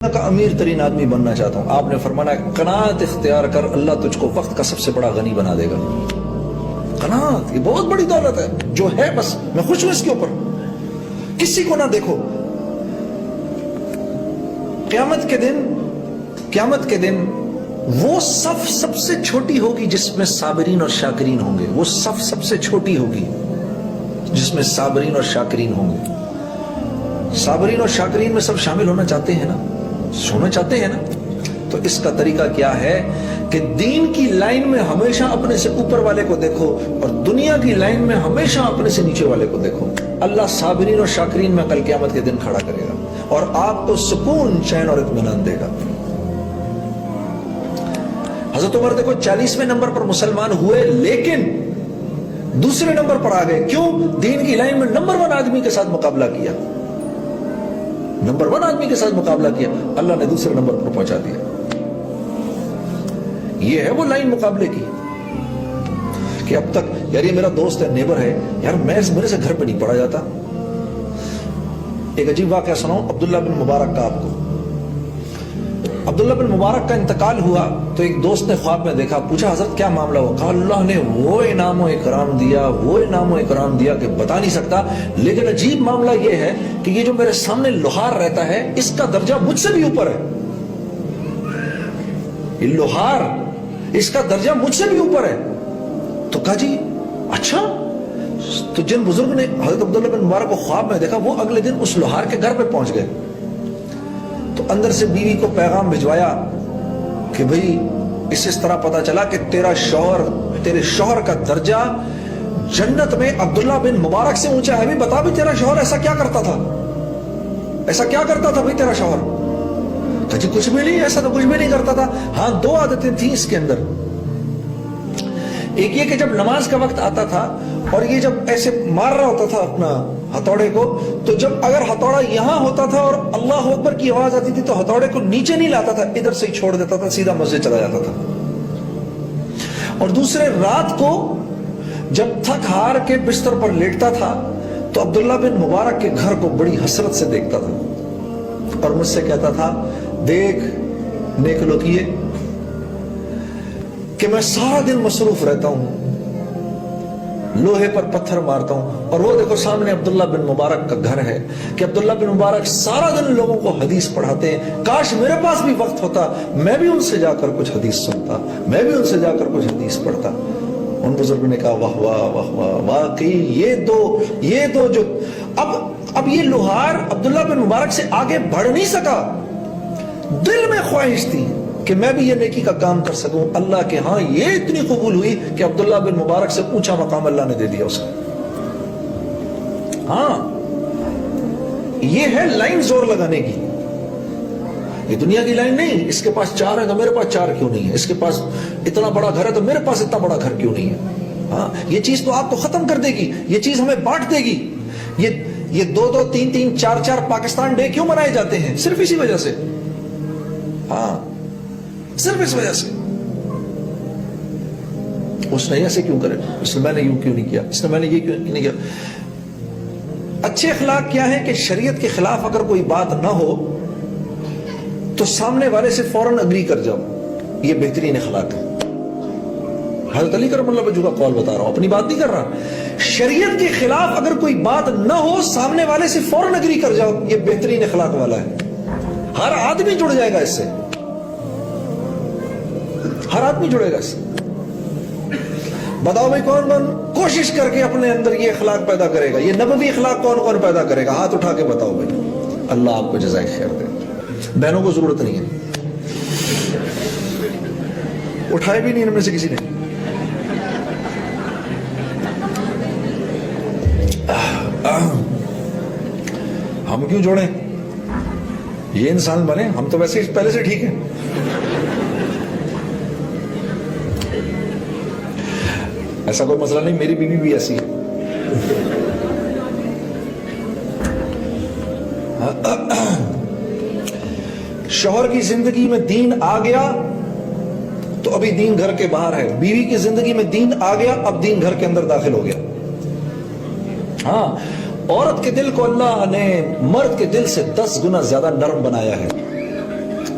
کا امیر ترین آدمی بننا چاہتا ہوں. آپ نے فرمانا قناعت اختیار کر, اللہ تجھ کو وقت کا سب سے بڑا غنی بنا دے گا. قناعت یہ بہت بڑی دولت ہے, جو ہے بس میں خوش ہوں اس کے اوپر, کسی کو نہ دیکھو. قیامت کے دن وہ صف سب سے چھوٹی ہوگی جس میں صابرین اور شاکرین ہوں گے. وہ صف سب سے چھوٹی ہوگی جس میں صابرین اور شاکرین ہوں گے. صابرین اور شاکرین میں سب شامل ہونا چاہتے ہیں نا, تو اس کا طریقہ کیا ہے کہ دین کی لائن میں ہمیشہ اپنے سے اوپر والے کو دیکھو اور دنیا کی لائن میں ہمیشہ اپنے سے نیچے والے کو دیکھو. اللہ صابرین اور شاکرین میں کل قیامت کے دن کھڑا کرے گا اور آپ کو سکون, چین اور اطمینان دے گا. حضرت عمر دیکھو 40ویں نمبر پر مسلمان ہوئے, لیکن دوسرے نمبر پر آ گئے. کیوں؟ دین کی لائن میں نمبر 1 آدمی کے ساتھ مقابلہ کیا, نمبر 1 آدمی کے ساتھ مقابلہ کیا, اللہ نے دوسرے نمبر پر پہنچا دیا. یہ ہے وہ لائن مقابلے کی کہ اب تک یار یہ میرا دوست ہے, نیبر ہے, یار میرے سے گھر پہ نہیں پڑا جاتا. ایک عجیب واقعہ سناؤں عبداللہ بن مبارک کا آپ کو. عبداللہ بن مبارک کا انتقال ہوا تو ایک دوست نے خواب میں دیکھا, پوچھا حضرت کیا معاملہ ہوا؟ کہا اللہ نے وہ انعام و اکرام دیا کہ بتا نہیں سکتا, لیکن عجیب معاملہ یہ ہے کہ یہ جو میرے سامنے لوہار رہتا ہے اس کا درجہ مجھ سے بھی اوپر ہے. یہ لوہار, اس کا درجہ مجھ سے بھی اوپر ہے. تو کہا جی اچھا. تو جن بزرگ نے حضرت عبداللہ بن مبارک کو خواب میں دیکھا وہ اگلے دن اس لوہار کے گھر پہ پہنچ گئے. تو اندر سے بیوی کو پیغام بھجوایا کہ بھئی اس طرح پتا چلا کہ تیرے شوہر کا درجہ جنت میں عبداللہ بن مبارک سے اونچا ہے. بھی بتا بھی تیرا شوہر ایسا کیا کرتا تھا بھئی تیرا شوہر؟ کہ جی کچھ بھی نہیں, ایسا تو کچھ بھی نہیں کرتا تھا. ہاں 2 عادتیں تھیں اس کے اندر. ایک یہ کہ جب نماز کا وقت آتا تھا اور یہ جب ایسے مار رہا ہوتا تھا اپنا ہتھوڑے کو, تو جب اگر ہتھوڑا یہاں ہوتا تھا اور اللہ اکبر کی آواز آتی تھی تو ہتھوڑے کو نیچے نہیں لاتا تھا, ادھر سے ہی چھوڑ دیتا تھا, سیدھا مسجد چلا جاتا تھا. اور دوسرے رات کو جب تھک ہار کے بستر پر لیٹتا تھا تو عبداللہ بن مبارک کے گھر کو بڑی حسرت سے دیکھتا تھا اور مجھ سے کہتا تھا دیکھ نیک لوکیے کہ میں سارا دن مصروف رہتا ہوں, لوہے پر پتھر مارتا ہوں, اور وہ دیکھو سامنے عبداللہ بن مبارک کا گھر ہے کہ عبداللہ بن مبارک سارا دن لوگوں کو حدیث پڑھاتے ہیں. کاش میرے پاس بھی وقت ہوتا, میں بھی ان سے جا کر کچھ حدیث سنتا, میں بھی ان سے جا کر کچھ حدیث پڑھتا. ان بزرگوں نے کہا واہ واہ واہ واہ, واقعی یہ دو جو اب یہ لوہار عبداللہ بن مبارک سے آگے بڑھ نہیں سکا. دل میں خواہش تھی کہ میں بھی یہ نیکی کا کام کر سکوں. اللہ کے ہاں یہ اتنی قبول ہوئی کہ عبداللہ بن مبارک سے اونچا مقام اللہ نے دے دیا اس کو. ہاں یہ ہے لائن زور لگانے کی, یہ دنیا کی لائن نہیں. اس کے پاس 4 ہے تو میرے پاس 4 کیوں نہیں ہے, اس کے پاس اتنا بڑا گھر ہے تو میرے پاس اتنا بڑا گھر کیوں نہیں ہے. ہاں یہ چیز تو آپ کو ختم کر دے گی, یہ چیز ہمیں بانٹ دے گی. یہ 2-2 3-3 4-4 پاکستان ڈے کیوں منائے جاتے ہیں؟ صرف اسی وجہ سے. ہاں صرف اس وجہ سے. اس نے ایسے کیوں کرے, اس نے میں نے یوں کیوں نہیں کیا, اس نے میں نے یہ کیوں نہیں کیا. اچھے اخلاق کیا ہے کہ شریعت کے خلاف اگر کوئی بات نہ ہو تو سامنے والے سے فوراً اگری کر جاؤ, یہ بہترین اخلاق ہے. حضرت علی کرم اللہ وجہہ کا قول بتا رہا ہوں, اپنی بات نہیں کر رہا. شریعت کے خلاف اگر کوئی بات نہ ہو سامنے والے سے فوراً اگری کر جاؤ, یہ بہترین اخلاق والا ہے. ہر آدمی جڑ جائے گا اس سے, ہر آدمی جڑے گا اس سے. بتاؤ بھائی کون کوشش کر کے اپنے اندر یہ اخلاق پیدا کرے گا, یہ نبوی اخلاق کون پیدا کرے گا؟ ہاتھ اٹھا کے بتاؤ بھائی. اللہ آپ کو جزائے خیر دے. بہنوں کو ضرورت نہیں ہے, اٹھائے بھی نہیں ان میں سے کسی نے. ہم کیوں جوڑیں, یہ انسان بنے, ہم تو ویسے پہلے سے ٹھیک ہیں. ایسا کوئی مسئلہ نہیں, میری بیوی بھی ایسی ہے. شوہر کی زندگی میں دین آ گیا تو ابھی دین گھر کے باہر ہے, بیوی کی زندگی میں دین آ گیا اب دین گھر کے اندر داخل ہو گیا. ہاں عورت کے دل کو اللہ نے مرد کے دل سے 10 گنا زیادہ نرم بنایا ہے.